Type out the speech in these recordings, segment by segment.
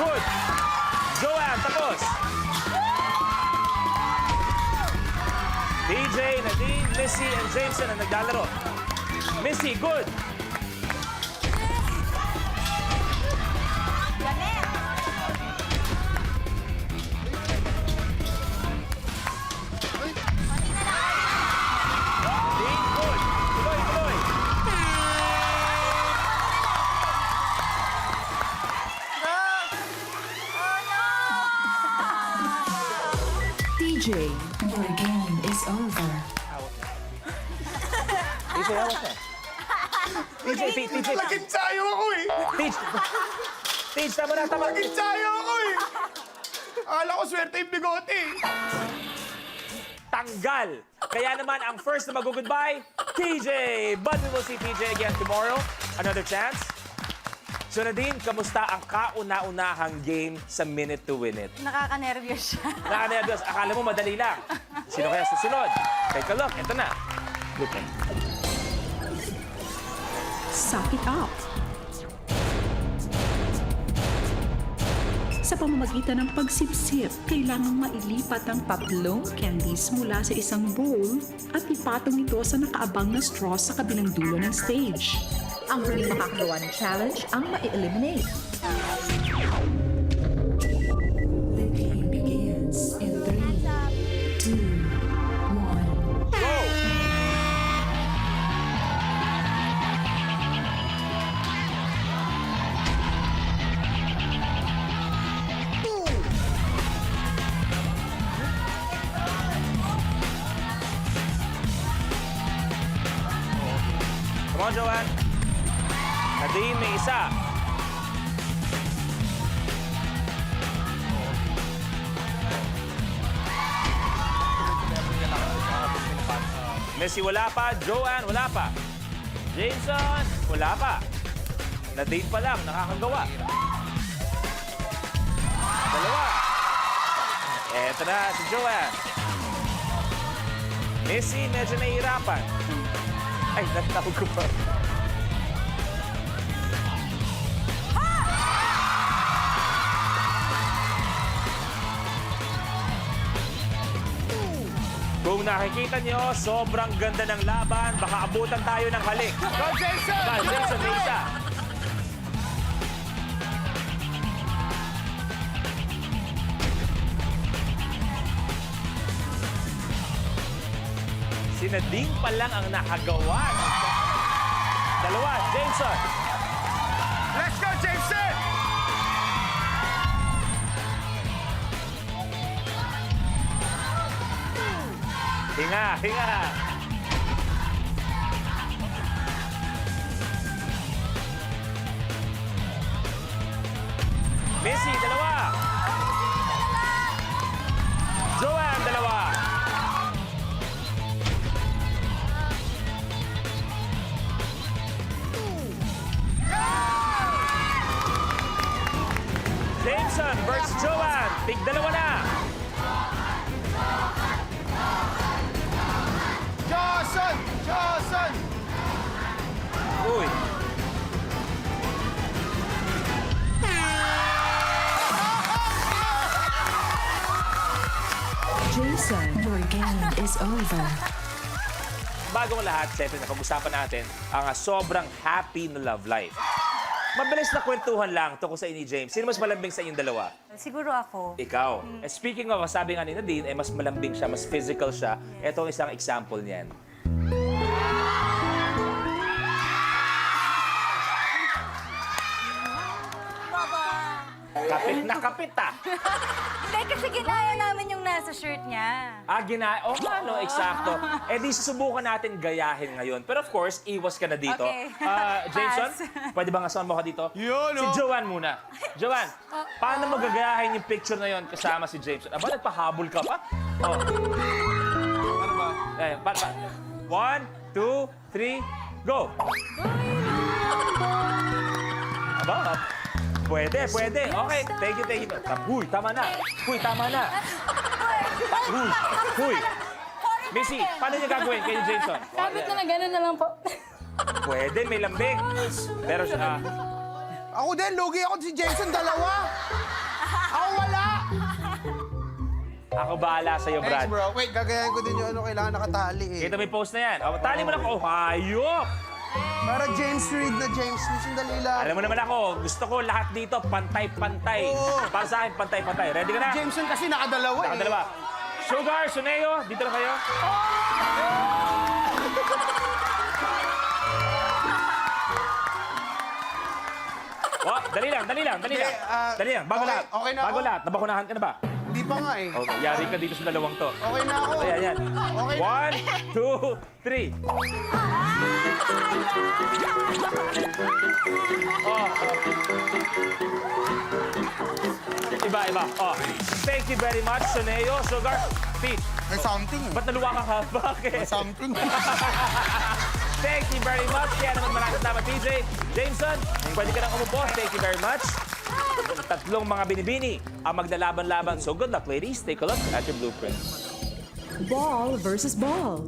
good. Joanne, tapos. DJ, Nadine, Missy, and Jameson ang naglalaro. Missy, good. Nadine, good. Tuloy, tuloy. DJ, your game is over. DJ, hawak na. TJ. Nagkitsayo ako eh. Tej, tama na, tama. Nagkitsayo ako eh. Akala ko swerte yung bigote eh. Tanggal. Kaya naman, ang first na mag-goodbye, TJ. But we will see TJ again tomorrow. Another chance. So Nadine, kamusta ang kauna-unahang game sa Minute to Win It? Nakaka-nervyos siya. Nakaka-nervyos. Akala mo madali lang. Sino kaya susunod? Take a look. Ito na. Look at. Suck it up. Sa pamamagitan ng pagsipsip, kailangang mailipat ang 3 candies mula sa isang bowl at ipatong ito sa nakaabang na straw sa kabilang dulo ng stage. Ang huling makakagawa ng challenge ang ma-eliminate. The game begins in 3, 2, 1. Go! Come on, Joanne. Nadine, may isa. Missy, wala pa. Joanne, wala pa. Jameson, wala pa. Nadine pa lang, nakakagawa. Dalawa. Eto na si Joanne. Missy, medyo nahihirapan. Ay, natawag ko pa. Kung nakikita nyo, sobrang ganda ng laban. Baka abutan tayo ng halik. Go, Jason! Ba, Jason, may isa. Si Nadine pa lang ang nakagawa. Dalawa, Jason. Let's go, Jason! Hinga, hinga. Missy, dalawa. Joanne, dalawa. Jameson versus Joanne. Tig-dalawa na. Johnson! Johnson! Uy. Jason, your game is over. Bago ang lahat, siyempre napag-usapan natin ang sobrang happy na love life. Mabilis na kwentuhan lang tungkol sa inyo, James. Sino mas malambing sa inyong dalawa? Siguro ako. Ikaw. Speaking of, sabi nga ni Nadine, mas malambing siya, mas physical siya. Ito ang isang example niyan. Kapit na kapit, ah. Hindi, kasi ginaya namin yung nasa shirt niya. Oo nga, no, eksakto. Eh di susubukan natin gayahin ngayon. Pero of course, iwas ka na dito. Okay. Jameson, Pass. pwede ba asama mo ka dito? Yun, Si oh. Joanne muna. Joanne, paano mo gagayahin yung picture na yon kasama si Jameson? Aba, nagpahabol ka pa? Oh. Ano ba? Eh, 1, 2, 3, go! Aba, pwede. Okay, thank you. Huy, tama na. Huy. Missy, paano niya gagawin kay Jason? Kapit na gano'n na lang po. Pwede, may lambing. Pero siya, Ako din, lugi ako si Jason, dalawa. Ako bahala sa'yo, Thanks, Brad. bro. Wait, gagayahin ko din yung ano, kailangan nakatali eh. Kita mo yung post na yan. O, tali mo lang. Oh, hayop! Para James Reid na James Reid. Sandali lang. Alam mo naman ako, gusto ko lahat dito pantay-pantay. Oo. Para sa akin, pantay-pantay. Ready ka na? Jameson kasi nakadalawa eh. Nakadalawa. Sugar, Suneo, dito na kayo. Oh, dali lang. Hindi, Dali lang, bago okay, lahat. okay na Bago ako. lahat, nabakunahan ka na ba? Hindi pa nga eh. Okay, yari ka dito sa dalawang to. Okay na ako. Ayan, yan. Okay na. 1, 2, 3. Oh. Iba. Oh. Thank you very much, Suneo, Sugar, Pete. May something eh. Ba't naluwa ka? Bakit? May something. Thank you very much. Kaya naman maraming salamat, TJ. Jameson, pwede ka nang umupo. Thank you very much. Tatlong mga binibini ang maglalaban-laban. So good luck, ladies. Take a look at your blueprint. Ball versus ball.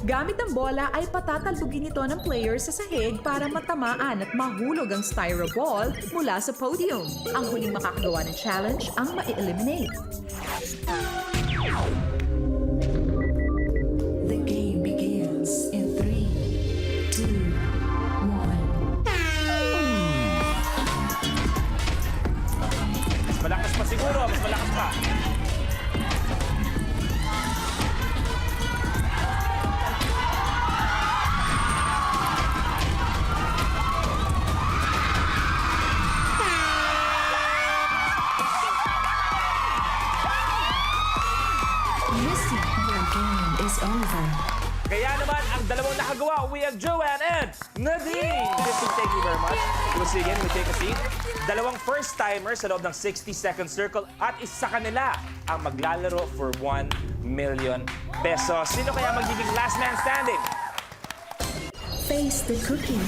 Gamit ang bola ay patatalbugin ito ng player sa sahig para matamaan at mahulog ang styro ball mula sa podium. Ang huling makakagawa ng challenge ang ma-eliminate. The game begins in 3, 2, 1. Mas malakas pa siguro. Mas malakas pa. Missy, your game is over. Kaya naman, ang dalawang nakagawa, we have Joanne and Nadine. Thank you very much. We'll see again, we take a seat. Dalawang first-timers sa loob ng 60-second circle at isa kanila ang maglalaro for 1 million pesos. Sino kaya magiging last man standing? Face the cookie.